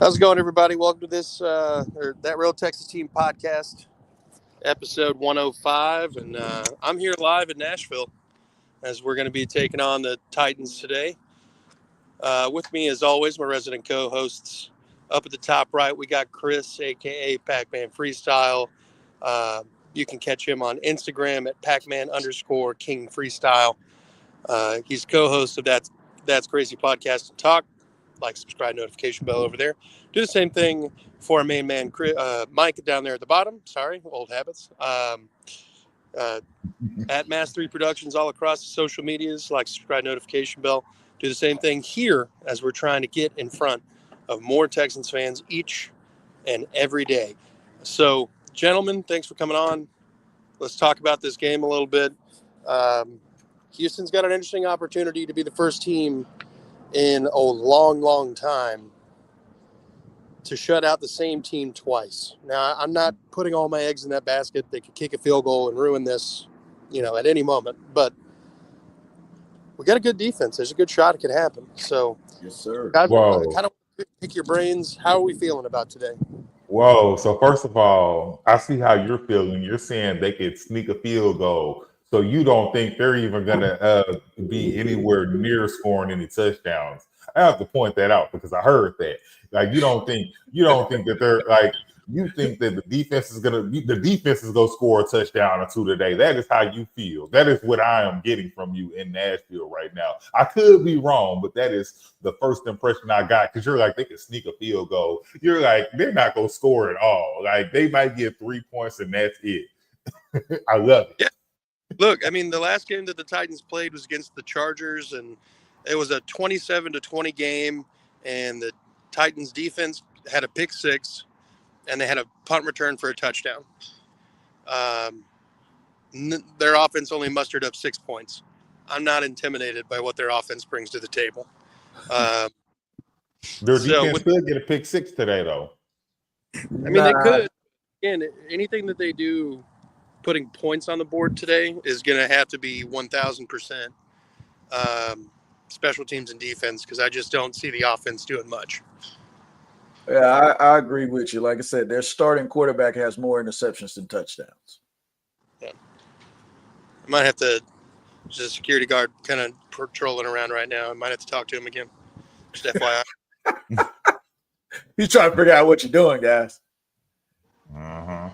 How's it going, everybody? Welcome to this That Real Texas Team podcast, episode 105, and I'm here live in Nashville as we're going to be taking on the Titans today. With me, as always, my resident co-hosts. Up at the top right, we got Chris, aka Pac-Man Freestyle. You can catch him on Instagram at Pacman_King Freestyle. He's co-host of That's Crazy Podcast and Talk. Like, subscribe, notification bell over there. Do the same thing for our main man, Mike, down there at the bottom. Sorry, old habits. At Mass 3 Productions all across the social medias. Like, subscribe, notification bell. Do the same thing here as we're trying to get in front of more Texans fans each and every day. So, gentlemen, thanks for coming on. Let's talk about this game a little bit. Houston's got an interesting opportunity to be the first team in a long time to shut out the same team twice. Now, I'm not putting all my eggs in that basket. They could kick a field goal and ruin this, at any moment. But we got a good defense. There's a good shot it could happen. So, yes, sir. Guys, kind of pick your brains. How are we feeling about today? Whoa. So first of all, I see how you're feeling. You're saying they could sneak a field goal. So you don't think they're even going to be anywhere near scoring any touchdowns. I have to point that out because I heard that. Like, you don't think that they're like, you think that the defense is going to score a touchdown or two today. That is how you feel. That is what I am getting from you in Nashville right now. I could be wrong, but that is the first impression I got, because you're like, they can sneak a field goal. You're like, they're not going to score at all. Like, they might get 3 points and that's it. I love it. Yeah. Look, I mean, the last game that the Titans played was against the Chargers, and it was a 27-20 game, and the Titans defense had a pick six, and they had a punt return for a touchdown. Their offense only mustered up 6 points. I'm not intimidated by what their offense brings to the table. Their defense could get a pick six today, though. I mean, they could. Again, anything that they do putting points on the board today is going to have to be 1,000% special teams and defense, because I just don't see the offense doing much. Yeah, I agree with you. Like I said, their starting quarterback has more interceptions than touchdowns. Yeah. I might have to, just a security guard kind of patrolling around right now. I might have to talk to him again. Just FYI. He's trying to figure out what you're doing, guys. Uh-huh.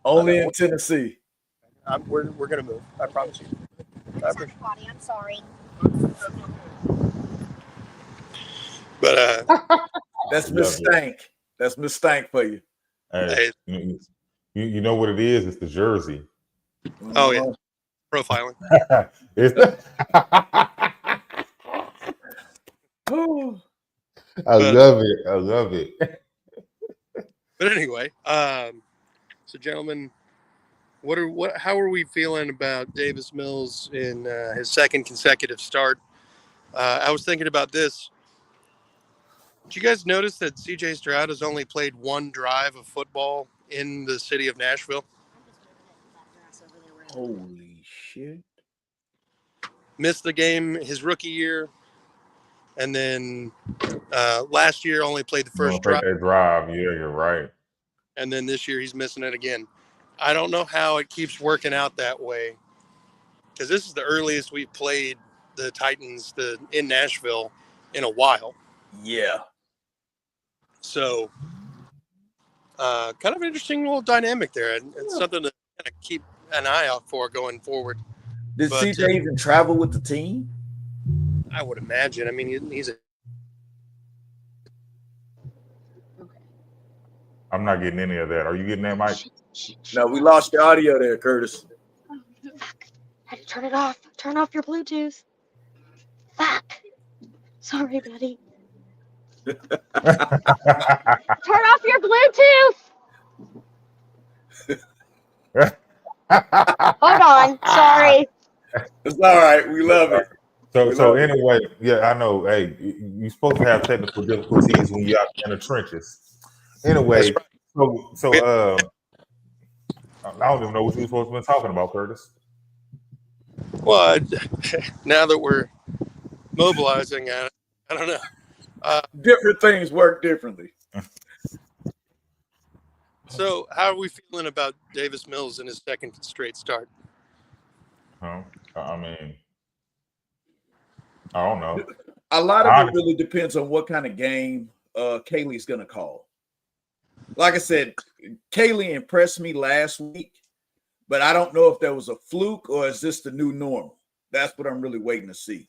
Only in Tennessee. We're gonna move. I promise you. I'm sorry. But that's Miss Stank. That's Miss Stank for you. Hey, you know what it is? It's the jersey. Oh yeah, profiling. I love it. But anyway, so gentlemen, how are we feeling about Davis Mills in his second consecutive start? I was thinking about this. Did you guys notice that CJ Stroud has only played one drive of football in the city of Nashville? Holy shit. Missed the game his rookie year, and then last year only played the first drive. Yeah, you're right. And then this year he's missing it again. I don't know how it keeps working out that way, because this is the earliest we've played the Titans in Nashville in a while. Yeah. So kind of an interesting little dynamic there. And it's something to kind of keep an eye out for going forward. Did CJ even travel with the team? I would imagine. I mean, he's a... I'm not getting any of that. Are you getting that, Mike? No, we lost your audio there, Curtis. Oh, fuck. I had to turn it off. Turn off your Bluetooth. Fuck. Sorry, buddy. Turn off your Bluetooth. Hold on. Sorry. It's all right. We love it. So anyway, yeah, I know. Hey, you're supposed to have technical difficulties when you're out in the trenches. Anyway, so I don't even know what you were supposed to be talking about, Curtis. Well, now that we're mobilizing at it. I don't know. Different things work differently. So, how are we feeling about Davis Mills in his second straight start? I mean, I don't know. A lot of it really depends on what kind of game Kaylee's going to call. Like I said, Kaylee impressed me last week, but I don't know if that was a fluke or is this the new normal. That's what I'm really waiting to see.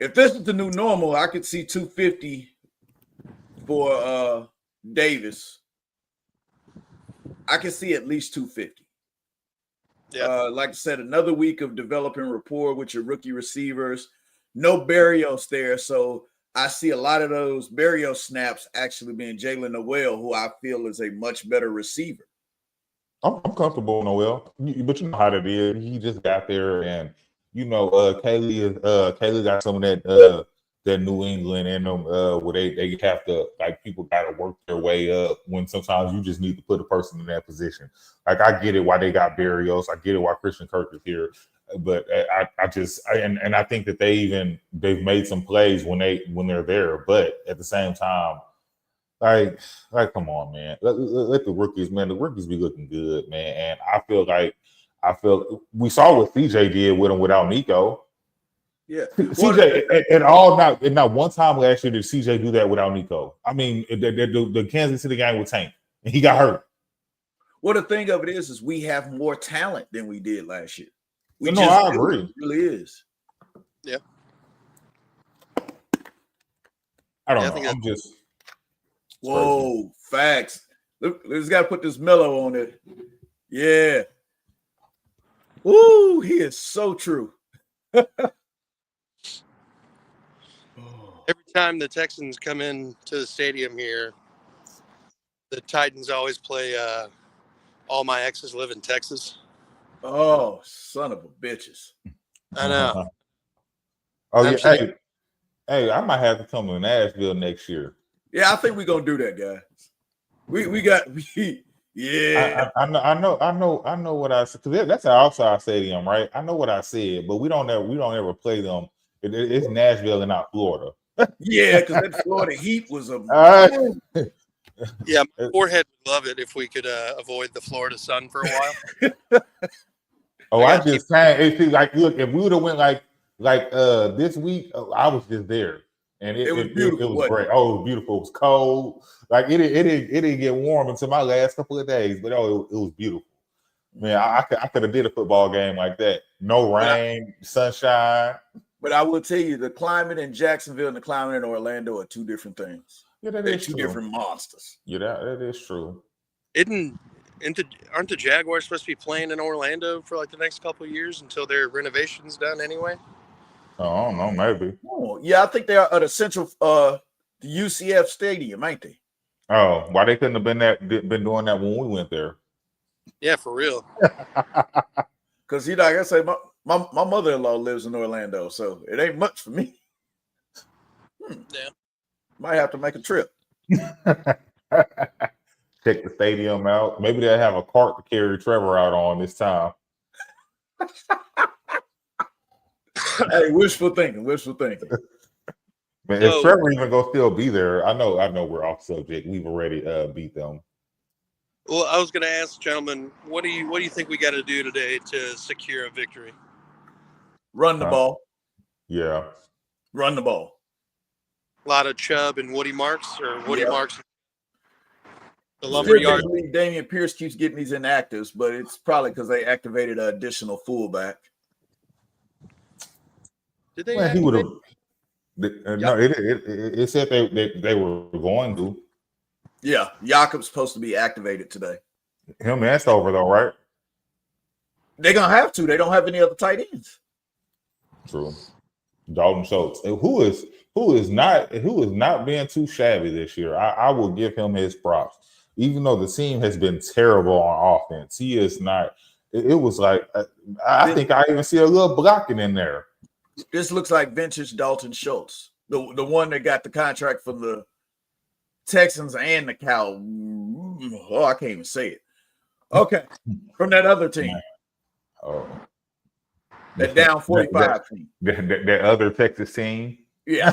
If this is the new normal, I could see 250 for Davis. I can see at least 250. Yeah. Like I said, another week of developing rapport with your rookie receivers. No Berrios there, so I see a lot of those Berrios snaps actually being Jalen Noel, who I feel is a much better receiver. I'm comfortable with Noel, but you know how that is. He just got there, and Kaylee got some of that New England in them where they have to, like, people got to work their way up when sometimes you just need to put a person in that position. Like, I get it why they got Berrios, I get it why Christian Kirk is here, but I think that they've made some plays when they're there, but at the same time, like come on, man, let the rookies be looking good, man. And I feel we saw what CJ did with him without Nico. Yeah, CJ and not one time last year did CJ do that without Nico. I mean, the Kansas City game with Tank, and he got hurt. Well, the thing of it is we have more talent than we did last year. I agree. It really is. Yeah. I don't know. I'm just. Whoa, facts. Look, let's got to put this mellow on it. Yeah. Woo, he is so true. Every time the Texans come in to the stadium here, the Titans always play All My Exes Live in Texas. Oh, son of a bitches. I know. Oh, yeah. Hey, I might have to come to Nashville next year. Yeah, I think we're gonna do that, guys. Yeah. I know what I said, because that's an outside stadium, right? I know what I said, but we don't ever play them. It's Nashville and not Florida. Yeah, because that Florida heat was a yeah, my forehead would love it if we could avoid the Florida sun for a while. I just can't. It feels like, look, if we would have went like this week, I was just there. And it was beautiful. It was great. Oh, it was beautiful. It was cold. Like it didn't get warm until my last couple of days, but it was beautiful. Man, I could have did a football game like that. No rain, sunshine. But I will tell you, the climate in Jacksonville and the climate in Orlando are two different things. Yeah, they're two different monsters. Yeah, that is true. Aren't the Jaguars supposed to be playing in Orlando for like the next couple of years until their renovation's done anyway? Oh, I don't know, maybe. Oh, yeah, I think they are at a central the UCF stadium, ain't they? Oh, why they couldn't have been doing that when we went there? Yeah, for real. Because like I say, my mother-in-law lives in Orlando, so it ain't much for me. Yeah. Might have to make a trip. Check the stadium out. Maybe they'll have a cart to carry Trevor out on this time. Hey, wishful thinking. Man, if Trevor even gonna still be there, I know we're off subject. We've already beat them. Well, I was gonna ask, gentlemen, what do you think we got to do today to secure a victory? Run the ball. Yeah. Run the ball. A lot of Chubb and Woody Marks, or Woody Marks. The lumber yard. Damian Pierce keeps getting these inactives, but it's probably because they activated an additional fullback. Did they? Well, he would have. No, it said they were going to. Yeah, Jakob's supposed to be activated today. Him and over though, right? They're gonna have to. They don't have any other tight ends. True. Dalton Schultz, who is not being too shabby this year. I will give him his props. Even though the team has been terrible on offense, he is not. It was like I think I even see a little blocking in there. This looks like vintage Dalton Schultz, the one that got the contract from the Texans and the Cow. Oh, I can't even say it. Okay, from that other team. Oh, That down 45 team. That other Texas team. Yeah.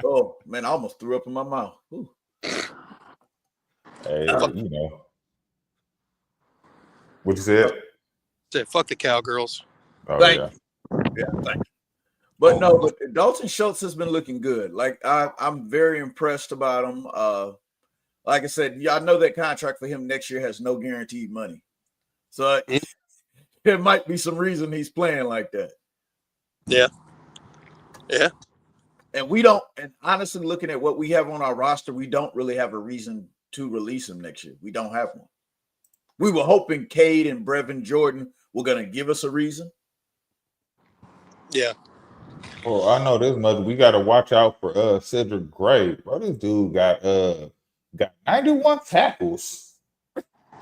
Oh man, I almost threw up in my mouth. Ooh. Hey, you know what you said? Said fuck the Cowgirls. Oh Thank yeah. you. Yeah, thank you. But no, but Dalton Schultz has been looking good. Like I'm very impressed about him. Like I said, y'all know that contract for him next year has no guaranteed money. So there might be some reason he's playing like that. Yeah. Yeah. And we don't, and honestly, looking at what we have on our roster, we don't really have a reason to release him next year. We don't have one. We were hoping Cade and Brevin Jordan were going to give us a reason. Yeah. Oh, I know this much. We got to watch out for Cedric Gray. Bro, this dude got 91 tackles.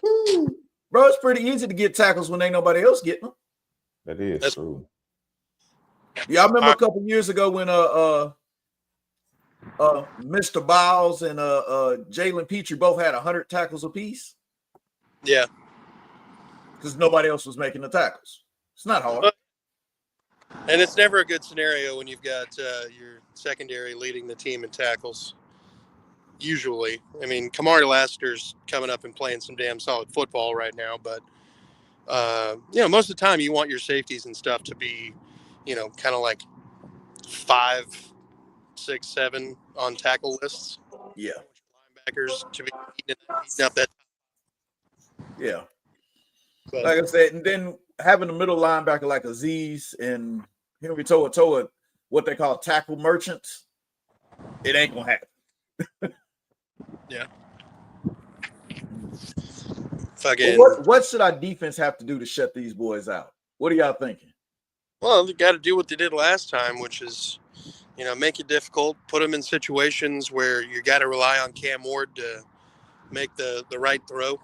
Woo. Bro, it's pretty easy to get tackles when ain't nobody else getting them. That's true. Yeah, I remember a couple years ago when Mr. Biles and Jalen Petrie both had 100 tackles apiece. Yeah. Because nobody else was making the tackles. It's not hard. And it's never a good scenario when you've got your secondary leading the team in tackles. Usually. I mean, Kamari Lassiter's coming up and playing some damn solid football right now, but most of the time you want your safeties and stuff to be, kind of like 5, 6, 7 on tackle lists. Yeah. Linebackers to be eating up that. Yeah. But, like I said, and then having a middle linebacker like Aziz and Henry Toa, what they call tackle merchants, it ain't gonna happen. Yeah. Fucking. Well, what should our defense have to do to shut these boys out? What are y'all thinking? Well, they got to do what they did last time, which is, make it difficult, put them in situations where you got to rely on Cam Ward to make the right throw.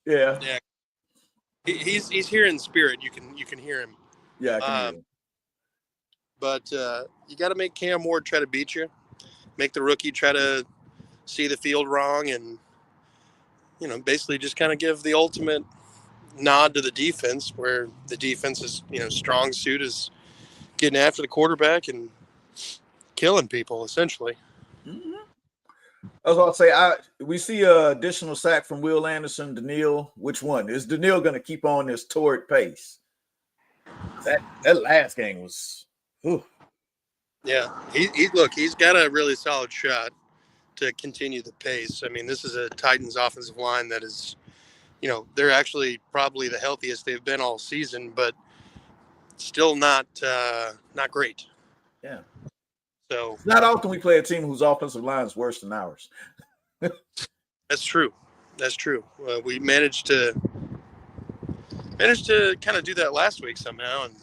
Yeah. He's here in spirit. You can hear him. Yeah, I can hear him. But you got to make Cam Ward try to beat you, make the rookie try to see the field wrong, and basically just kind of give the ultimate nod to the defense, where the defense's strong suit is getting after the quarterback and killing people essentially. Mm-hmm. I was about to say, we see an additional sack from Will Anderson, Daniil. Which one? Is Daniil going to keep on this torrid pace? That last game was, whew. Yeah, he's got a really solid shot to continue the pace. I mean, this is a Titans offensive line that is, they're actually probably the healthiest they've been all season, but still not great. Yeah. So it's not often we play a team whose offensive line is worse than ours. That's true. We managed to kind of do that last week somehow, and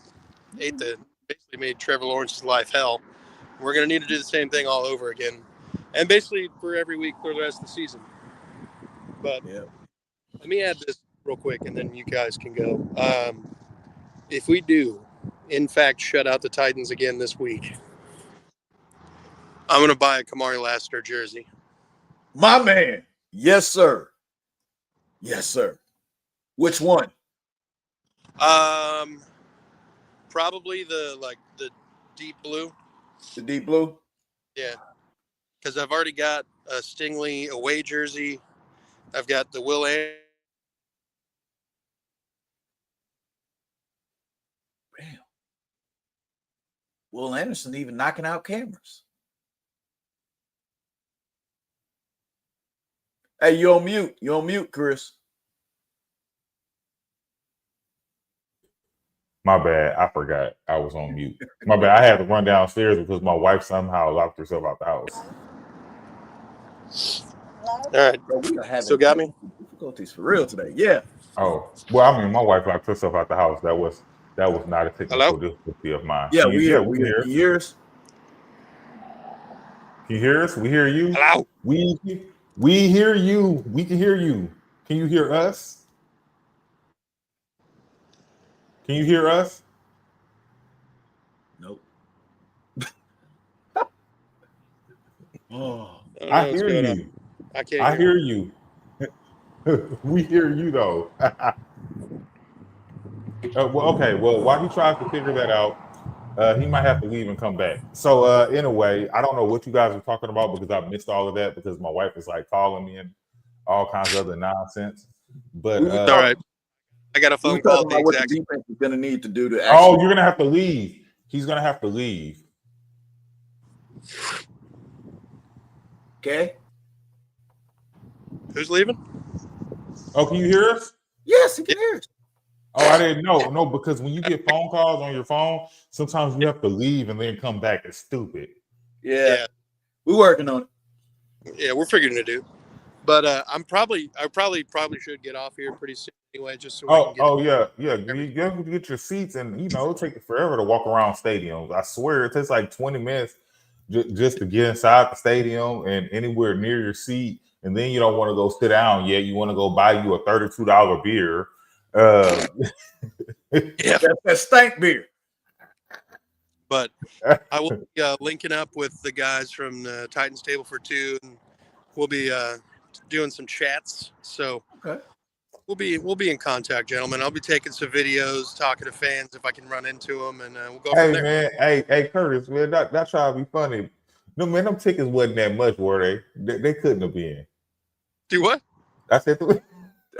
basically made Trevor Lawrence's life hell. We're going to need to do the same thing all over again, and basically for every week for the rest of the season. But let me add this real quick, and then you guys can go. If we do, in fact, shut out the Titans again this week, I'm going to buy a Kamari Lassiter jersey. My man. Yes, sir. Yes, sir. Which one? Probably the deep blue. The deep blue? Yeah. Because I've already got a Stingley away jersey. I've got the Will Anderson. Damn. Will Anderson even knocking out cameras. Hey, you're on mute. You're on mute, Chris. My bad. I forgot I was on mute. My bad. I had to run downstairs because my wife somehow locked herself out the house. All right. Bro, we are having Still got me? difficulties for real today. Yeah. Oh, well, I mean, my wife locked herself out the house. That was not a technical difficulty of mine. Yeah, we hear us. Can you hear us? We hear you. Hello. We hear you. We can hear you. Can you hear us? Can you hear us? Nope. Oh, I hear you. I can't. I hear you. We hear you though. Well, okay. Well, while he tries to figure that out, he might have to leave and come back. So, anyway, I don't know what you guys are talking about because I missed all of that because my wife is like calling me and all kinds of other nonsense. But All right, I got a We phone were call. talking about what the defense is going to need to do to oh, actually. you're gonna have to leave. He's gonna have to leave. Okay. Who's leaving? Oh, can you hear us? Yes, he can hear us. Oh, I didn't know. No, because when you get phone calls on your phone, sometimes you have to leave and then come back. It's stupid. Yeah. We're working on it. Yeah, we're figuring it out. But I probably should get off here pretty soon anyway, just so I can get. Yeah. You have to get your seats, and it'll take forever to walk around stadiums. I swear, it takes like 20 minutes just to get inside the stadium and anywhere near your seat. And then you don't want to go sit down yet. You want to go buy you a $32 beer. Yeah, that stank beer. But I will be linking up with the guys from the Titans Table for Two, and we'll be doing some chats. So okay, we'll be in contact, gentlemen. I'll be taking some videos, talking to fans if I can run into them, and we'll go from there. Man, hey, Curtis, man, that try to be funny. No, man, them tickets wasn't that much, were they? They couldn't have been. Do what? I said,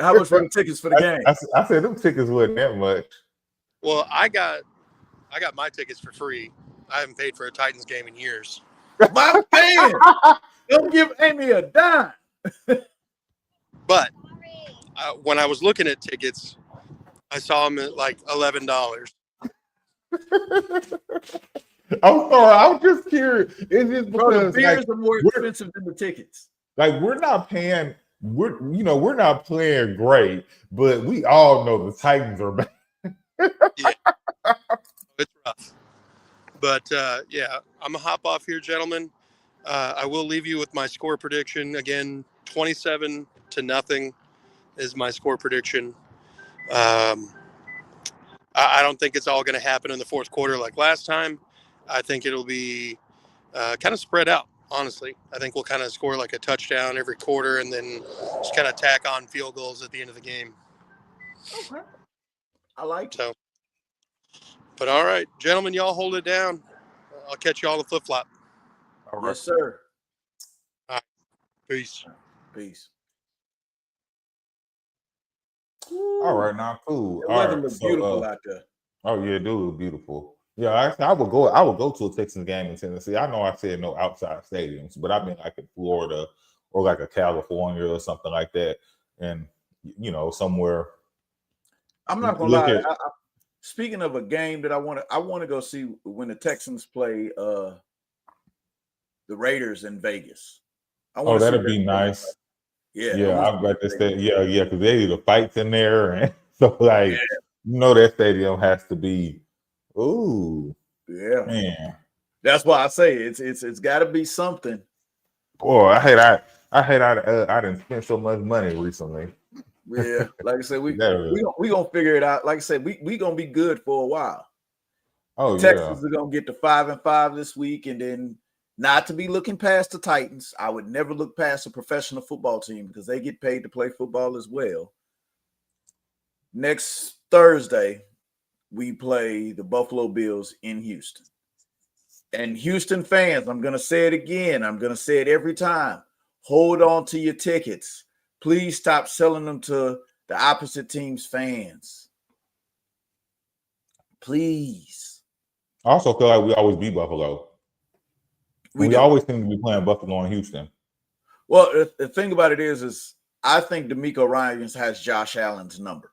how much for the tickets for the game? I said them tickets wasn't that much. Well, I got my tickets for free. I haven't paid for a Titans game in years. My man, don't give Amy a dime. But when I was looking at tickets, I saw them at like $11. I'm sorry. I'm just curious. It's just because the beers are more expensive than the tickets. Like we're not paying. We're not playing great, but we all know the Titans are bad. Yeah, it's rough. But yeah, I'm gonna hop off here, gentlemen. I will leave you with my score prediction again. 27-0 is my score prediction. I don't think it's all going to happen in the fourth quarter like last time. I think it'll be kind of spread out, honestly. I think we'll kind of score like a touchdown every quarter and then just kind of tack on field goals at the end of the game. Okay. I like so. But all right, gentlemen, y'all hold it down. I'll catch you all in the flip-flop. All right. Yes, sir. All right. Peace. Peace. All right, now cool. The weather looks beautiful out there. Oh yeah, it do look beautiful. Yeah, I would go to a Texans game in Tennessee. I know I said no outside stadiums, but I mean like in Florida or like a California or something like that, and somewhere. I'm not gonna lie. Speaking of a game that I want to go see when the Texans play the Raiders in Vegas. That'd be nice. Yeah, I'm about to say, yeah, because they the fights in there, and so like that stadium has to be. Ooh, yeah, man. That's why I say it's got to be something. Boy, I didn't spend so much money recently. Yeah, like I said, we gonna figure it out. Like I said, we gonna be good for a while. Oh, the Texans are gonna get to 5-5 this week, and then not to be looking past the Titans. I would never look past a professional football team because they get paid to play football as well. Next Thursday, we play the Buffalo Bills in Houston. And Houston fans, I'm gonna say it again. I'm gonna say it every time. Hold on to your tickets. Please stop selling them to the opposite team's fans. Please. I also feel like we always beat Buffalo. We always seem to be playing Buffalo and Houston. Well, the thing about it is I think DeMeco Ryans has Josh Allen's number.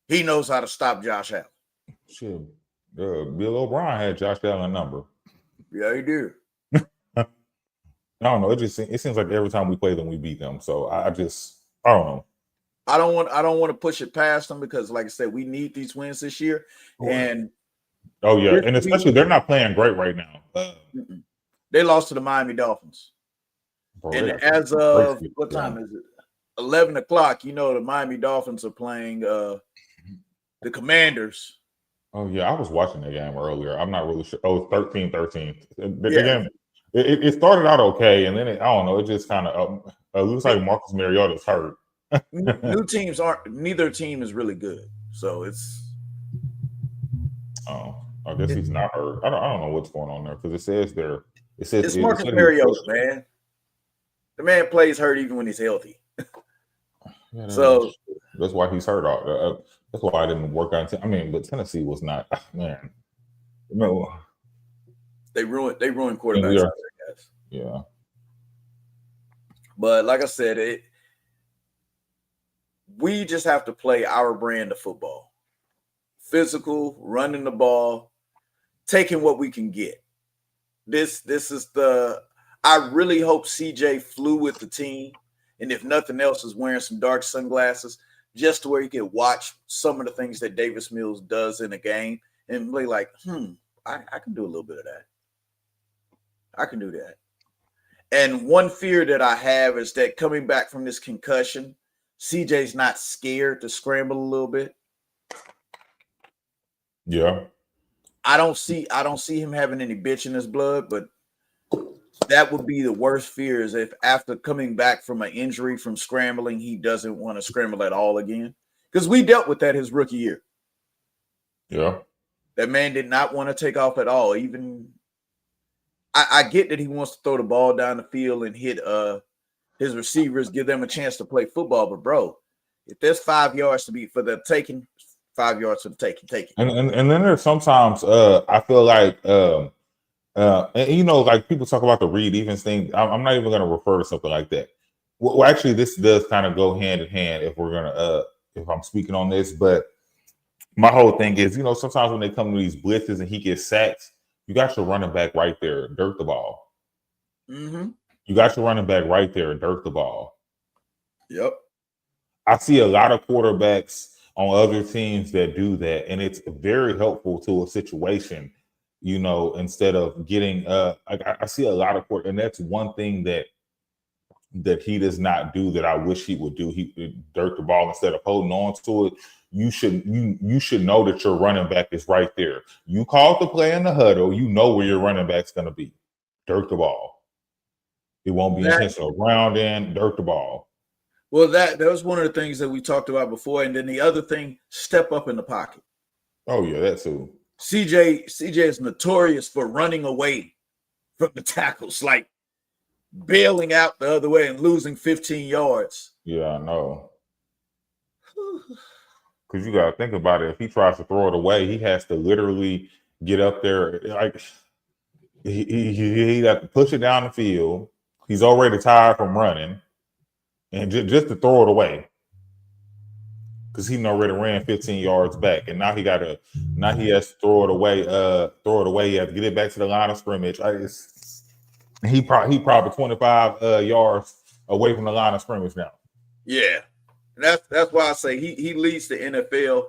He knows how to stop Josh Allen. Shit. Bill O'Brien had Josh Allen's number. Yeah, he did. I don't know. It seems like every time we play them, we beat them. So I don't know. I don't want to push it past them because, like I said, we need these wins this year. And and especially they're not playing great right now. They lost to the Miami Dolphins. And as of what time is it? 11 o'clock. The Miami Dolphins are playing the Commanders. Oh yeah, I was watching the game earlier. I'm not really sure. Oh, 13-13. The game. It started out okay, and then I don't know. It just kind of looks like Marcus Mariota's hurt. New teams aren't. Neither team is really good, so it's. Oh, I guess he's not hurt. I don't know what's going on there because it says there. It says it's Marcus Mariota, man. The man plays hurt even when he's healthy. Yeah, so that's why he's hurt. That's why I didn't work out. But Tennessee was not. Man, no. They ruined quarterbacks out there, guys. Yeah. But like I said, we just have to play our brand of football. Physical, running the ball, taking what we can get. This is I really hope CJ flew with the team. And if nothing else, is wearing some dark sunglasses just to where he can watch some of the things that Davis Mills does in a game and be like, I can do a little bit of that. I can do that. And one fear that I have is that coming back from this concussion, CJ's not scared to scramble a little bit. Yeah. I don't see him having any bitch in his blood, but that would be the worst fear is if after coming back from an injury from scrambling, he doesn't want to scramble at all again. Because we dealt with that his rookie year. Yeah. That man did not want to take off at all. Even I get that he wants to throw the ball down the field and hit his receivers, give them a chance to play football. But bro, if there's 5 yards to be for the taking, 5 yards for the taking, take it. And then there's sometimes I feel like and like people talk about the Reed Evans thing. I'm not even going to refer to something like that. Well, actually, this does kind of go hand in hand if we're gonna if I'm speaking on this. But my whole thing is, sometimes when they come to these blitzes and he gets sacks, you got your running back right there, dirt the ball. Mm-hmm. You got your running back right there, dirt the ball. Yep. I see a lot of quarterbacks on other teams that do that, and it's very helpful to a situation. Instead of getting I see a lot of and that's one thing that he does not do that I wish he would do. He dirt the ball instead of holding on to it. You should know that your running back is right there. You called the play in the huddle. You know where your running back's going to be. Dirt the ball. It won't be intentional. Ground in, dirt the ball. Well, that was one of the things that we talked about before. And then the other thing, step up in the pocket. Oh, yeah, that's who. CJ is notorious for running away from the tackles, like bailing out the other way and losing 15 yards. Yeah, I know. Because you got to think about it. If he tries to throw it away, he has to literally get up there. Like he have to push it down the field. He's already tired from running, and just to throw it away, because he already ran 15 yards back, and now he has to throw it away. He has to get it back to the line of scrimmage. He probably 25 yards away from the line of scrimmage now. Yeah. That's why I say he leads the NFL,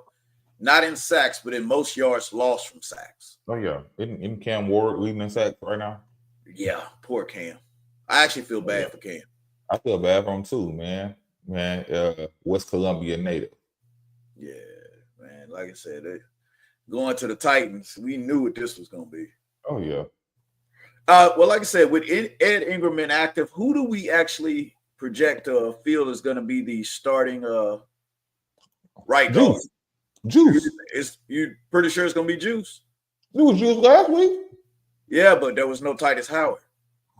not in sacks, but in most yards lost from sacks. Oh, yeah. Isn't Cam Ward leading in sacks right now? Yeah, poor Cam. I actually feel bad for Cam. I feel bad for him too, man. West Columbia native. Yeah, man. Like I said, going to the Titans, we knew what this was going to be. Oh, yeah. Well, like I said, with Ed Ingram inactive, who do we actually project field is going to be the starting right guard? Juice. You pretty sure it's going to be Juice? It was Juice last week. Yeah, but there was no Titus Howard.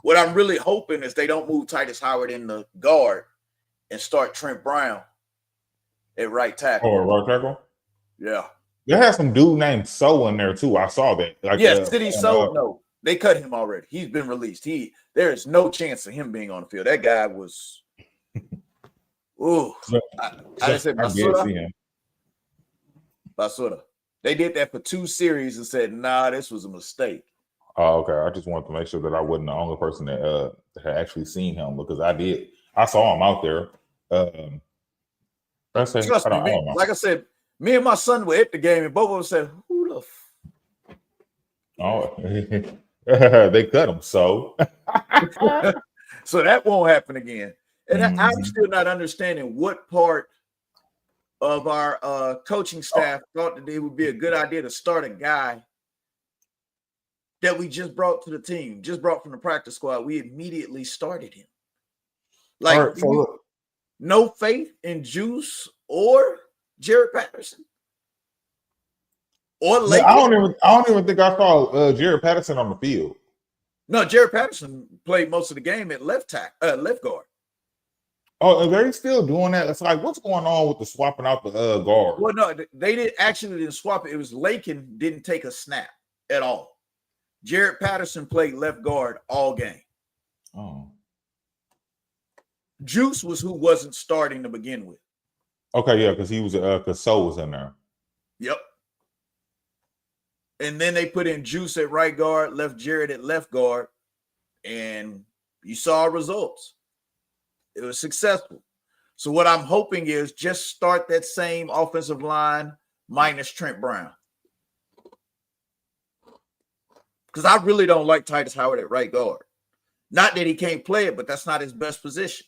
What I'm really hoping is they don't move Titus Howard in the guard and start Trent Brown at right tackle. Oh, right tackle? Yeah. They had some dude named So in there too. I saw that. City So. No, they cut him already. He's been released. There is no chance of him being on the field. That guy was. Ooh, I just said Basura. They did that for 2 series and said, "Nah, this was a mistake." Oh, okay. I just wanted to make sure that I wasn't the only person that had actually seen him, because I did. I saw him out there. Trust me, man. Like I said, me and my son were at the game, and both of us said, "Who the?" Oh, they cut him. So, so that won't happen again. And I'm still not understanding what part of our coaching staff thought that it would be a good idea to start a guy that we just brought to the team, just brought from the practice squad. We immediately started him. Like, right, so look, no faith in Juice or Jared Patterson or Lakin? I don't even think I saw Jared Patterson on the field. No, Jared Patterson played most of the game at left guard. Oh, are they still doing that? It's like, what's going on with the swapping out the guard? Well, no, they didn't swap it. It was Lakin didn't take a snap at all. Jared Patterson played left guard all game. Oh, Juice was who wasn't starting to begin with. okay, yeah, because he was because So was in there. Yep. And then they put in Juice at right guard, left Jared at left guard, and you saw results. It was successful. So what I'm hoping is just start that same offensive line minus Trent Brown. Because I really don't like Titus Howard at right guard. Not that he can't play it, but that's not his best position.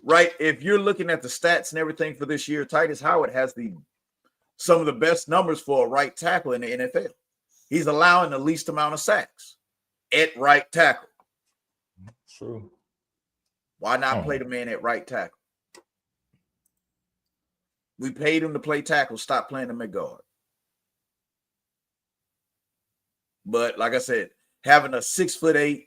Right? If you're looking at the stats and everything for this year, Titus Howard has some of the best numbers for a right tackle in the NFL. He's allowing the least amount of sacks at right tackle. True. Why not play the man at right tackle? We paid him to play tackle. Stop playing him at guard. But like I said, having a 6'8",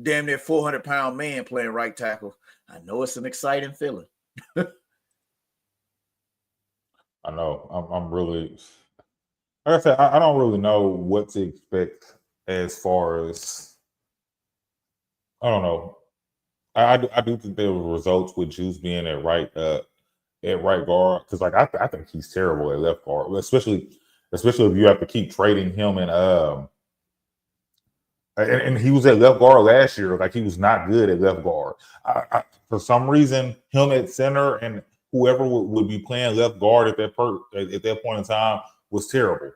damn near 400-pound man playing right tackle, I know it's an exciting feeling. I know. I'm really, like I said, I don't really know what to expect as far as, I don't know. I do think there were results with Juice being at right guard, because like I think he's terrible at left guard, especially if you have to keep trading him and he was at left guard last year. Like, he was not good at left guard. For some reason, him at center and whoever would be playing left guard at that point in time was terrible.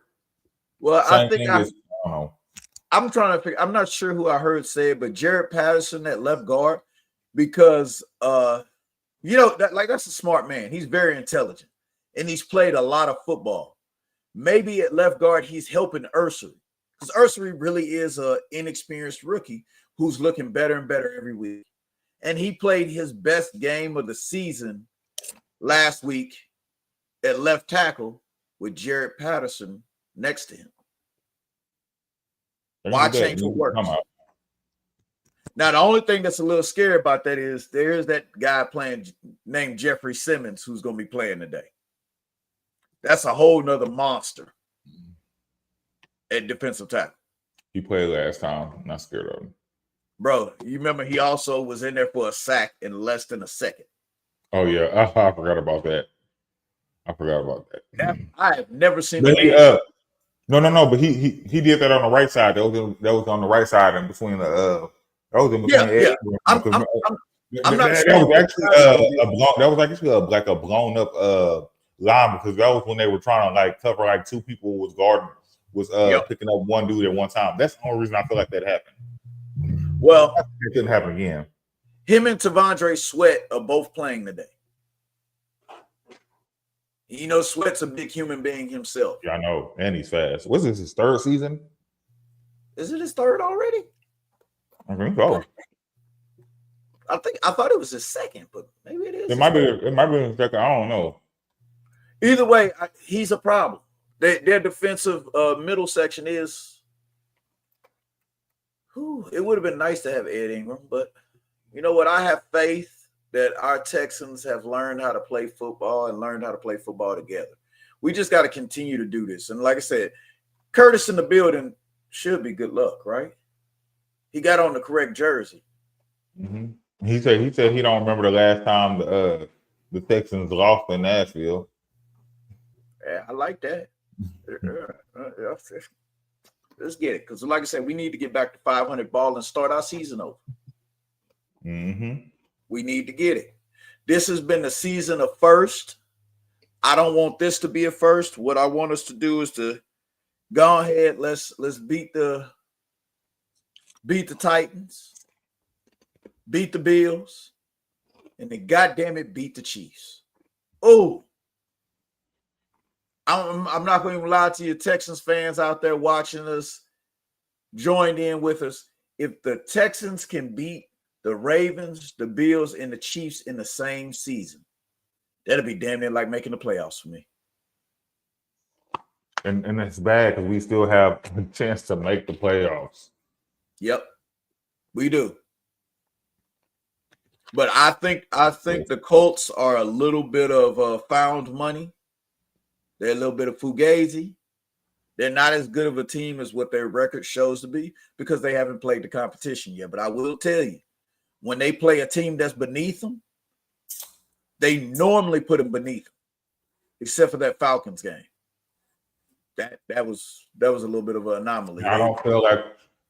Well, I don't know. I'm trying to figure. I'm not sure who I heard say it, but Jared Patterson at left guard, because that's a smart man. He's very intelligent, and he's played a lot of football. Maybe at left guard, he's helping Ursery, because Ursery really is an inexperienced rookie who's looking better and better every week. And he played his best game of the season last week at left tackle with Jared Patterson next to him. Why change what works? Now, the only thing that's a little scary about that is there's that guy playing named Jeffrey Simmons who's going to be playing today. That's a whole nother monster at defensive tackle. He played last time. I'm not scared of him. Bro, you remember he also was in there for a sack in less than a second. Oh, yeah. I forgot about that. I have never seen No, but he did that on the right side. That was on the right side in between the that was in between. Yeah. I'm not sure. That was actually a blown up line, because that was when they were trying to like cover like two people was guarding picking up one dude at one time. That's the only reason I feel like that happened. Well, it didn't happen again. Him and Tavondre Sweat are both playing today. You know, Sweat's a big human being himself. Yeah, I know. And he's fast. What's this, his third season? Is it his third already? I think so. I thought it was his second, but maybe it is. It might be his second. I don't know. Either way, he's a problem. Their defensive middle section is. It would have been nice to have Ed Ingram, but you know what? I have faith that our Texans have learned how to play football and learned how to play football together. We just got to continue to do this. And like I said, Curtis in the building should be good luck, right? He got on the correct jersey. Mm-hmm. He said he don't remember the last time the Texans lost in Nashville. Yeah, I like that. Let's get it. Because like I said, we need to get back to 500 ball and start our season over. Mm-hmm. We need to get it. This has been the season of first. I don't want this to be a first. What I want us to do is to go ahead. Let's beat the Titans, beat the Bills, and then goddamn it, beat the Chiefs. Oh, I'm not going to lie to you, Texans fans out there watching us, joined in with us. If the Texans can beat the Ravens, the Bills, and the Chiefs in the same season. That'll be damn near like making the playoffs for me. And it's bad because we still have a chance to make the playoffs. Yep, we do. But I think the Colts are a little bit of found money. They're a little bit of fugazi. They're not as good of a team as what their record shows to be because they haven't played the competition yet. But I will tell you, when they play a team that's beneath them, they normally put them beneath them, except for that Falcons game. That was a little bit of an anomaly.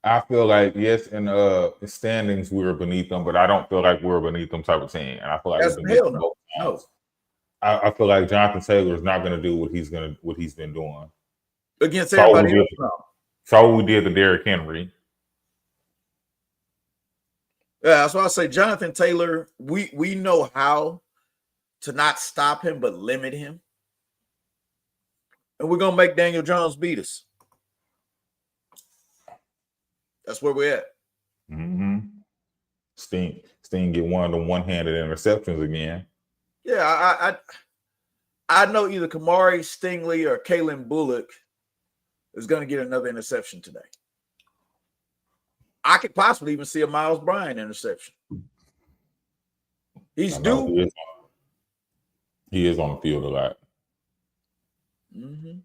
I feel like yes, in standings we were beneath them, but I don't feel like we're beneath them type of team. And I feel like that's we're beneath hell them no. both times. No. I feel like Jonathan Taylor is not going to do what he's been doing against everybody else. So we did to Derrick Henry. Yeah, that's why I say Jonathan Taylor. We know how to not stop him, but limit him, and we're gonna make Daniel Jones beat us. That's where we're at. Mm-hmm. Sting get one of the one-handed interceptions again. Yeah, I know either Kamari Stingley or Kalen Bullock is going to get another interception today. I could possibly even see a Miles Bryant interception. He's due. He is on the field a lot. Mm-hmm.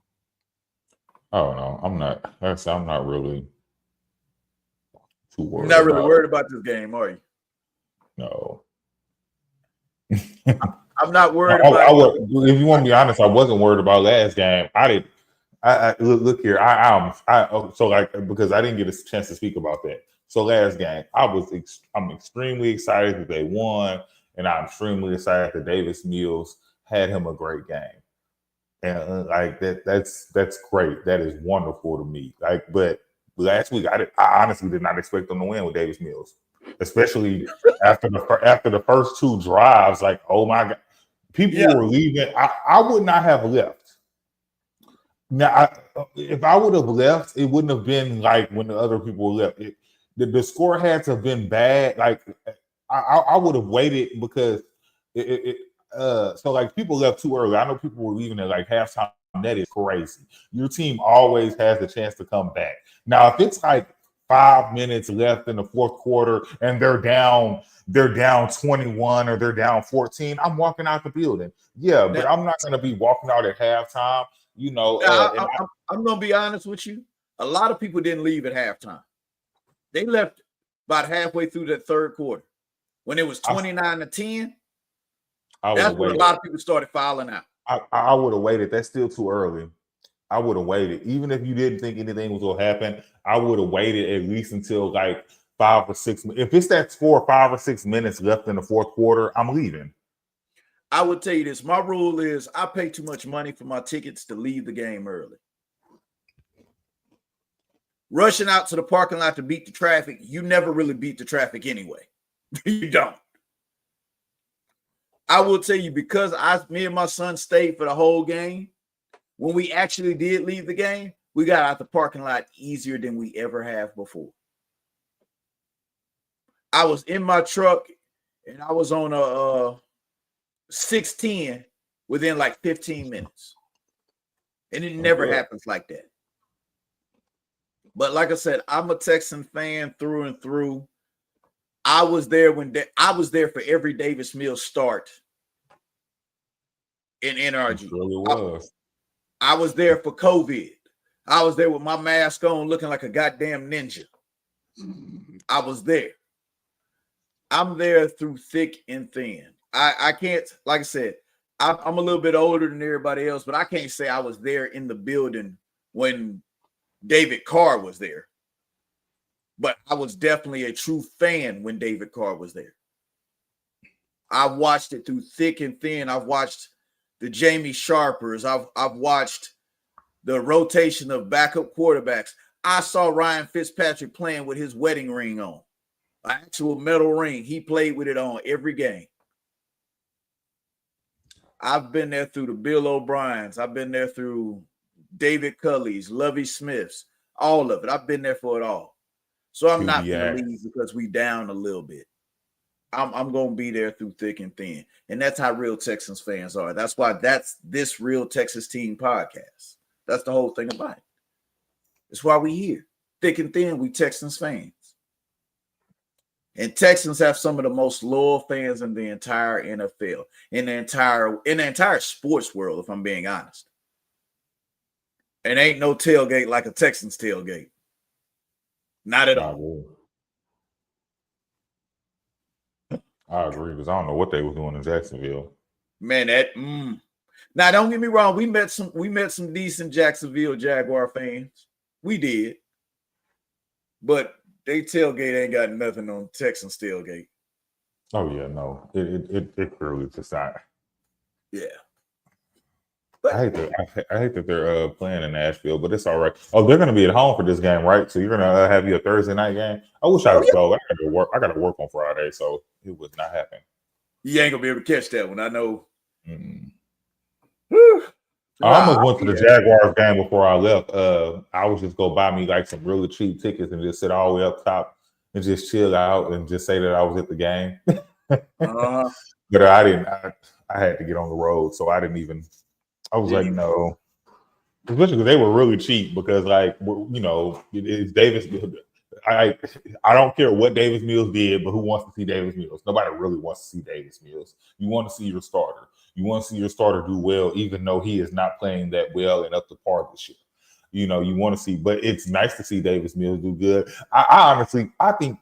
I don't know. I'm not really too worried. You're not really worried about this game, are you? No. I'm not worried about it. If you want to be honest, I wasn't worried about last game. Look here. Because I didn't get a chance to speak about that. So last game, I'm extremely excited that they won, and I'm extremely excited that Davis Mills had him a great game. And that's great. That is wonderful to me. But last week I honestly did not expect them to win with Davis Mills, especially after the first two drives. Like, oh my God, people were leaving. I would not have left. Now, if I would have left, it wouldn't have been like when the other people left. The score had to have been bad. Like I would have waited because so like people left too early. I know people were leaving at like halftime. That is crazy. Your team always has the chance to come back. Now, if it's like 5 minutes left in the fourth quarter and they're down 21 or they're down 14, I'm walking out the building. Yeah, but I'm not going to be walking out at halftime. You know, I'm going to be honest with you. A lot of people didn't leave at halftime. They left about halfway through the third quarter. When it was 29-10, that's when a lot of people started filing out. I would have waited. That's still too early. I would have waited. Even if you didn't think anything was going to happen, I would have waited at least until like 5 or 6 minutes. If it's that score, 5 or 6 minutes left in the fourth quarter, I'm leaving. I would tell you this. My rule is I pay too much money for my tickets to leave the game early. Rushing out to the parking lot to beat the traffic, you never really beat the traffic anyway. You don't. I will tell you, because me and my son stayed for the whole game, when we actually did leave the game, we got out the parking lot easier than we ever have before. I was in my truck and I was on a 610 within like 15 minutes. And it never happens like that. But like I said, I'm a Texan fan through and through. I was there for every Davis Mills start in NRG. Really was. I was there for COVID. I was there with my mask on, looking like a goddamn ninja. I was there. I'm there through thick and thin. I can't, like I said, I'm a little bit older than everybody else, but I can't say I was there in the building when David Carr was there. But I was definitely a true fan when David Carr was there. I watched it through thick and thin. I've watched the Jamie Sharpers. I've watched the rotation of backup quarterbacks. I saw Ryan Fitzpatrick playing with his wedding ring on, an actual metal ring. He played with it on every game. I've been there through the Bill O'Briens. I've been there through David Culley's, Lovie Smith's, all of it. I've been there for it all. So I'm not going to leave because we down a little bit. I'm gonna be there through thick and thin, and that's how real Texans fans are. That's why that's this Real Texas Team podcast. That's the whole thing about it. That's why we here, thick and thin. We Texans fans, and Texans have some of the most loyal fans in the entire NFL, in the entire sports world. If I'm being honest, and ain't no tailgate like a Texans tailgate. Not at all. I agree because I don't know what they were doing in Jacksonville. Man, now don't get me wrong. We met some decent Jacksonville Jaguar fans. We did, but they tailgate ain't got nothing on Texans tailgate. Oh yeah, no, it clearly just not. Yeah, but I hate that they're playing in Nashville, but it's all right. Oh, they're gonna be at home for this game, right? So you're gonna have your Thursday night game. I wish I could go. I got to work on Friday, so it would not happen. You ain't gonna be able to catch that one. I know. I almost went to the Jaguars game before I left. I was just go buy me like some really cheap tickets and just sit all the way up top and just chill out and just say that I was at the game. But I didn't. I had to get on the road, so I didn't even. I was like, no, especially because they were really cheap. Because it's Davis. I don't care what Davis Mills did, but who wants to see Davis Mills? Nobody really wants to see Davis Mills. You want to see your starter. You want to see your starter do well, even though he is not playing that well and up to par this year. You want to see, but it's nice to see Davis Mills do good. I honestly think.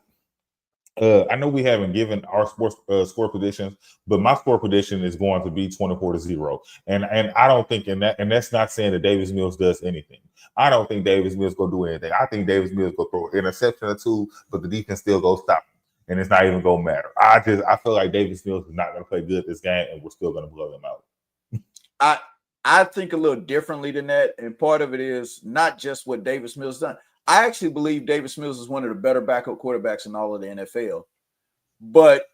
I know we haven't given our sports score predictions, but my score prediction is going to be 24-0. And I don't think and that's not saying that Davis Mills does anything. I don't think Davis Mills go do anything. I think Davis Mills go throw an interception or two, but the defense still go stop him, and it's not even gonna matter. I feel like Davis Mills is not gonna play good this game, and we're still gonna blow them out. I think a little differently than that, and part of it is not just what Davis Mills done. I actually believe Davis Mills is one of the better backup quarterbacks in all of the NFL. But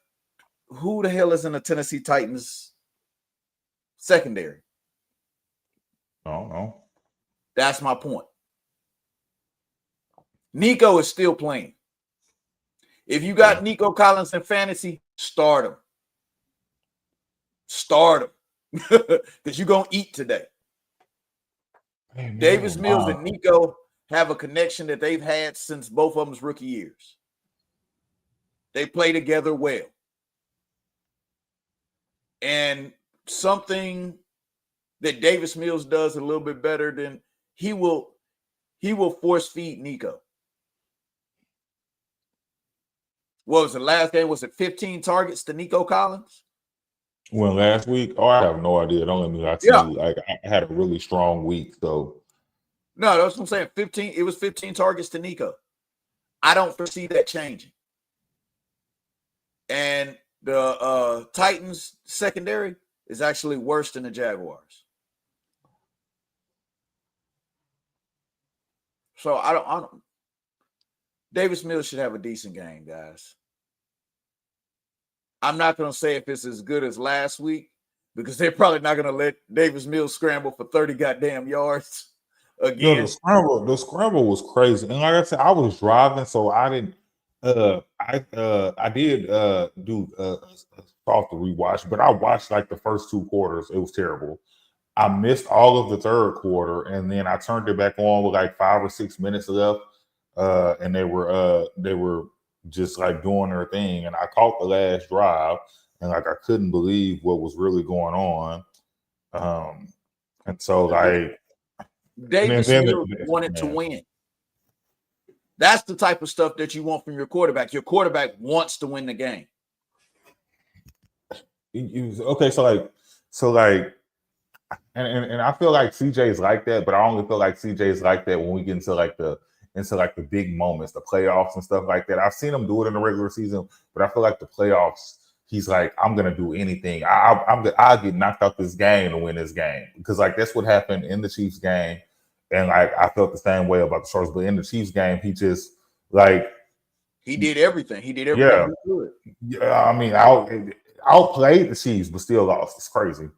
who the hell is in the Tennessee Titans secondary? I don't know. That's my point. Nico is still playing. If you got Nico Collins in fantasy, start him. Start him. Because you're going to eat today. Amen. Davis Mills and Nico have a connection that they've had since both of them's rookie years. They play together well. And something that Davis Mills does a little bit better than he will force feed Nico. What was the last game? Was it 15 targets to Nico Collins? When last week? Oh, I have no idea. Don't let me lie to you. Like I had a really strong week, so. No, that's what I'm saying. 15. It was 15 targets to Nico. I don't foresee that changing. And the Titans secondary is actually worse than the Jaguars. So I don't. Davis Mills should have a decent game, guys. I'm not going to say if it's as good as last week because they're probably not going to let Davis Mills scramble for 30 goddamn yards again. The scramble was crazy. And like I said, I was driving, so I didn't. I did do a soft rewatch, but I watched like the first two quarters. It was terrible. I missed all of the third quarter, and then I turned it back on with like 5 or 6 minutes left. And they were just like doing their thing, and I caught the last drive, and like I couldn't believe what was really going on. And so like Davis Mills wanted to win. That's the type of stuff that you want from your quarterback. Your quarterback wants to win the game. Okay, so and I feel like CJ's like that, but I only feel like CJ's like that when we get into like the big moments, the playoffs and stuff like that. I've seen him do it in the regular season, but I feel like the playoffs, he's like, I'm gonna do anything. I'll get knocked out this game to win this game, because like that's what happened in the Chiefs game, and like I felt the same way about the Chargers. But in the Chiefs game, he just like he did everything. He did everything he could. Yeah, I mean, outplayed the Chiefs, but still lost. It's crazy.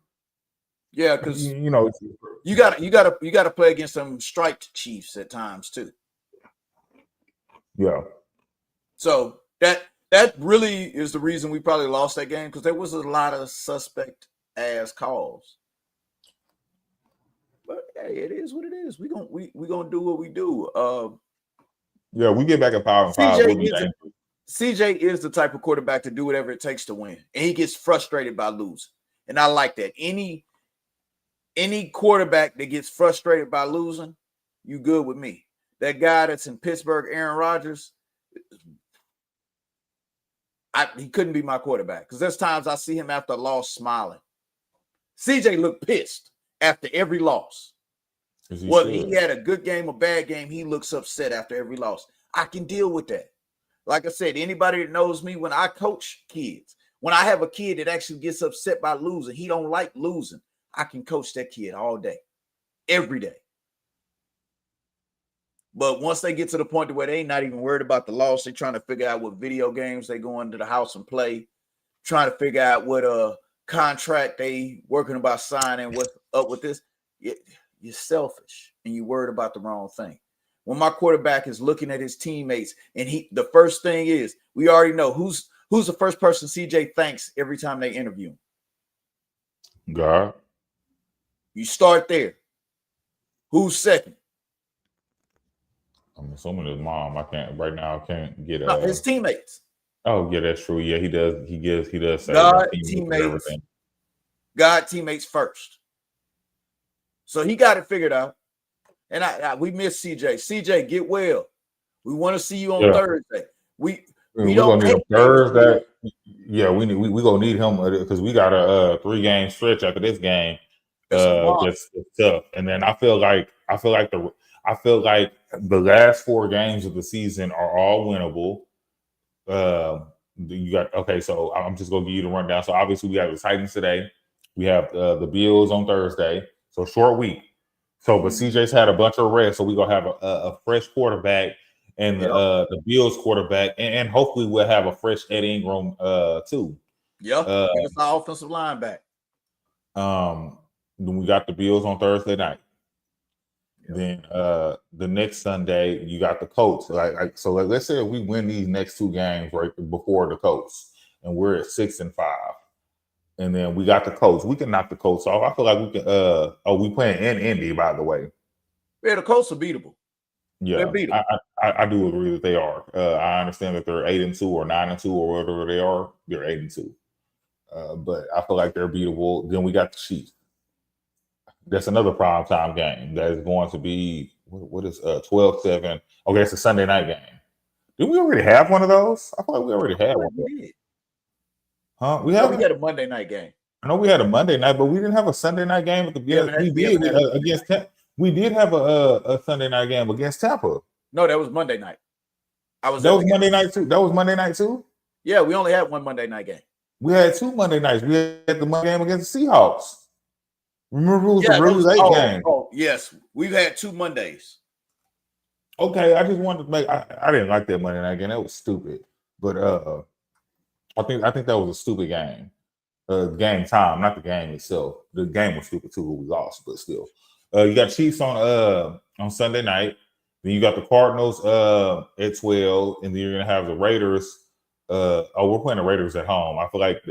Yeah, because you got to play against some striped Chiefs at times too. Yeah. So That really is the reason we probably lost that game, because there was a lot of suspect ass calls. But hey, it is what it is. We gonna do what we do. Yeah, we get back at 5-5. We'll be dangerous. CJ is the type of quarterback to do whatever it takes to win, and he gets frustrated by losing. And I like that. Any quarterback that gets frustrated by losing, you good with me. That guy that's in Pittsburgh, Aaron Rodgers, he couldn't be my quarterback, because there's times I see him after a loss smiling. CJ looked pissed after every loss. Whether he had a good game or bad game, he looks upset after every loss. I can deal with that. Like I said, anybody that knows me, when I coach kids, when I have a kid that actually gets upset by losing, he don't like losing, I can coach that kid all day, every day. But once they get to the point where they ain't not even worried about the loss, they're trying to figure out what video games they go into the house and play, trying to figure out what contract they working about signing, what's up with this. You're selfish and you're worried about the wrong thing. When my quarterback is looking at his teammates, and the first thing is, we already know who's the first person CJ thanks every time they interview him. God. You start there. Who's second? I'm assuming his mom. I can't get his teammates. Oh yeah, that's true. Yeah, he does. He does say God teammates. God teammates first. So he got it figured out. And we miss CJ. CJ, get well. We want to see you on Thursday. We don't need him Thursday. Yeah, we gonna need him because we got a 3-game stretch after this game. That's tough. And then I feel like the last 4 games of the season are all winnable. You got so I'm just gonna give you the rundown. So obviously we have the Titans today. We have the Bills on Thursday. So short week. So, but CJ's had a bunch of rest, so we're gonna have a fresh quarterback and the Bills quarterback, and hopefully we'll have a fresh Ed Ingram too. Yeah, give us our offensive line back. Then we got the Bills on Thursday night. Yep. Then the next Sunday you got the Colts. So let's say we win these next 2 games right before the Colts, and we're at 6-5. And then we got the Colts. We can knock the Colts off. I feel like we can. We playing in Indy, by the way. Yeah, the Colts are beatable. Yeah, they're beatable. I do agree that they are. I understand that they're 8-2 or 9-2 or whatever they are. They're 8-2. But I feel like they're beatable. Then we got the Chiefs. That's another primetime game that is going to be what is 12-7. Okay, it's a Sunday night game. Did we already have one of those? I feel like we already had one. Huh? We had a Monday night game. I know we had a Monday night, but we didn't have a Sunday night game at the beginning. Against Tampa. We did have a Sunday night game against Tampa. No, that was Monday night. That was Monday night too. That was Monday night too. Yeah, we only had one Monday night game. We had 2 Monday nights. We had the Monday game against the Seahawks. Remember, it was a really late game. Oh, yes, we've had 2 Mondays. Okay, I just wanted to make. I didn't like that Monday night game. That was stupid. But I think that was a stupid game. Game time, not the game itself. The game was stupid too. We lost, but still. You got Chiefs on Sunday night. Then you got the Cardinals at 12, and then you're gonna have the Raiders. We're playing the Raiders at home. I feel like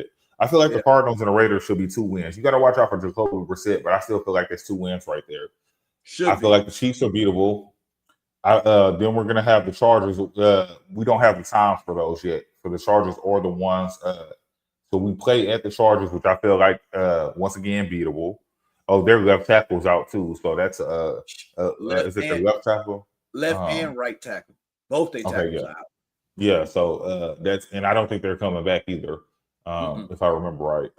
the Cardinals and the Raiders should be 2 wins. You got to watch out for Jacoby Brissett, but I still feel like there's 2 wins right there. I feel like the Chiefs are beatable. Then we're gonna have the Chargers. We don't have the times for those yet, for the Chargers or the ones. So we play at the Chargers, which I feel like once again beatable. Oh, their left tackle's out too, so that's is it the left tackle? Left and right tackle, both they tackles out. Yeah, so that's, and I don't think they're coming back either, if I remember right.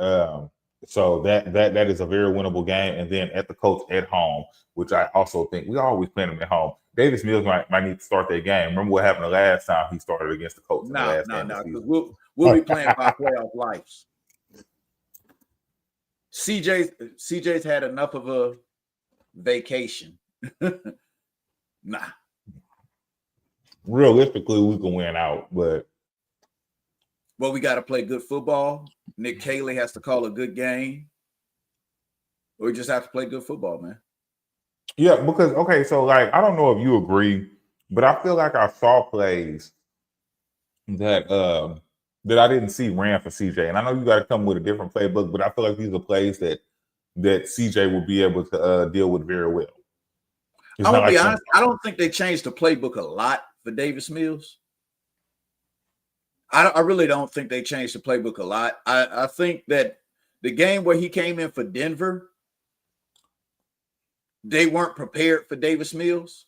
So that is a very winnable game. And then at the Colts at home, which I also think we always play them at home. Davis Mills might need to start that game. Remember what happened the last time he started against the Colts? No, because we'll be playing by playoff lives. CJ's had enough of a vacation. Nah. Realistically, we can win out, but we got to play good football. Nick Caley has to call a good game. We just have to play good football, man. Yeah, because so like I don't know if you agree, but I feel like I saw plays that that I didn't see ran for CJ. And I know you got to come with a different playbook, but I feel like these are plays that CJ will be able to deal with very well. I'm gonna be honest. I don't think they changed the playbook a lot for Davis Mills. I really don't think they changed the playbook a lot. I think that the game where he came in for Denver, they weren't prepared for Davis Mills.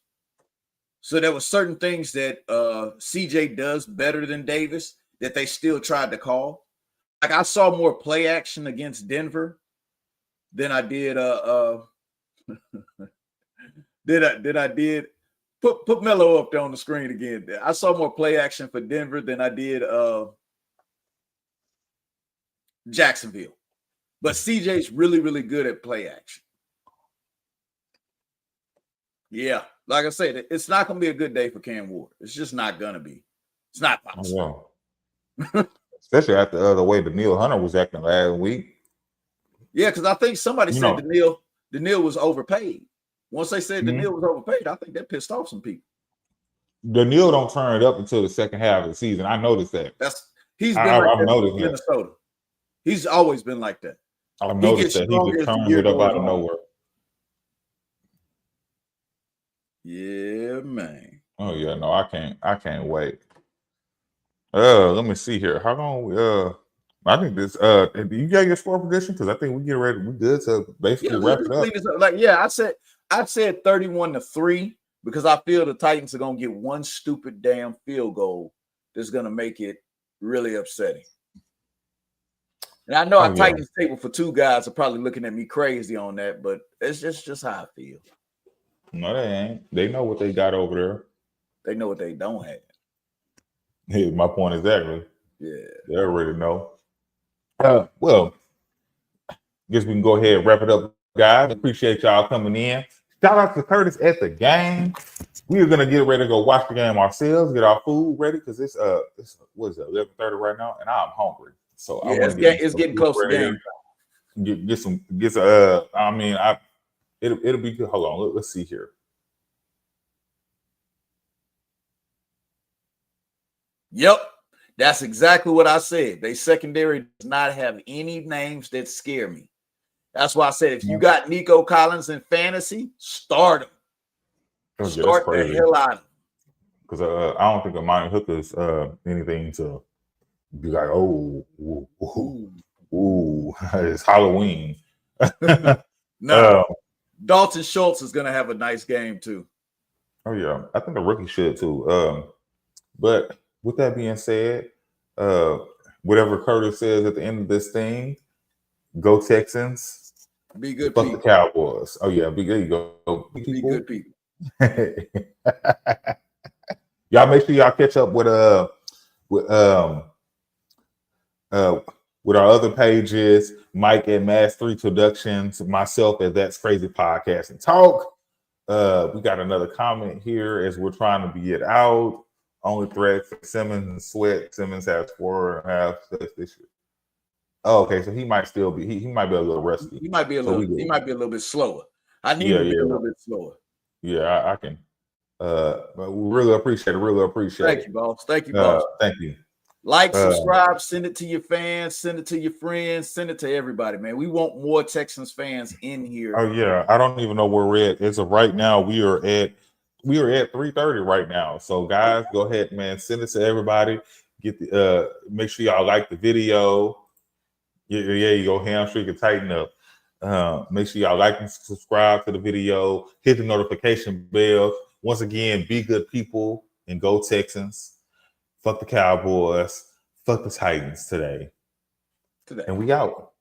So there were certain things that CJ does better than Davis that they still tried to call. Like I saw more play action against Denver than I did I did put Melo up there on the screen again. I saw more play action for Denver than I did Jacksonville. But CJ's really, really good at play action. Yeah, like I said, it's not going to be a good day for Cam Ward. It's just not going to be. It's not possible. Yeah. Especially after the way Daniil Hunter was acting last week. Yeah, because I think somebody said Daniil was overpaid. Once they said Daniil was overpaid, I think that pissed off some people. Daniil don't turn it up until the second half of the season. I noticed that. He's been like that in Minnesota. He's always been like that. I've noticed that he just turns it up out of nowhere. Yeah, man. Oh yeah, no, I can't wait. Let me see here. How long I think this do you got your score prediction? Because I think we get ready. We good to basically wrap it up. Like, yeah, I said 31-3 because I feel the Titans are gonna get one stupid damn field goal that's gonna make it really upsetting. And I know our Titans table for two guys are probably looking at me crazy on that, but it's just how I feel. No, they ain't. They know what they got over there. They know what they don't have. Here's my point exactly. Yeah. They already know. Well, I guess we can go ahead and wrap it up, guys. Appreciate y'all coming in. Shout out to Curtis at the game. We are gonna get ready to go watch the game ourselves, get our food ready because it's what is it, 11:30 right now, and I'm hungry. So yeah, it's getting close to game. Get some. I mean, it'll be good. Hold on, let's see here. Yep, that's exactly what I said. They secondary does not have any names that scare me. That's why I said if you got Nico Collins in fantasy, start him. Start the hell out of him. Because I don't think Amani Hooker's anything to be like, it's Halloween. No, Dalton Schultz is going to have a nice game too. Oh yeah, I think the rookie should too. But with that being said, whatever Curtis says at the end of this thing, go Texans. Be good Fuck people. the Cowboys. Oh yeah, there you go. Be good people. Y'all make sure y'all catch up with our other pages, Mike at Mass 3 Productions, myself at That's Crazy Podcast and Talk. We got another comment here as we're trying to be it out. Only threat for Simmons and Sweat. Simmons has 4.5 sacks this year. Oh, okay, so he might still be. He might be a little rusty. He might be a little bit slower. I need him to be a little bit slower. Yeah, I can. But we really appreciate it. Thank you, boss. Thank you, boss. Thank you. Like, subscribe, send it to your fans, send it to your friends, send it to everybody, man. We want more Texans fans in here. Oh yeah, I don't even know where we're at. As of right now, we are at 3:30 right now. So guys, go ahead, man. Send it to everybody. Get the make sure y'all like the video. Yeah, you go hamstring and tighten up. Make sure y'all like and subscribe to the video. Hit the notification bell. Once again, be good people and go Texans. Fuck the Cowboys. Fuck the Titans today. And we out.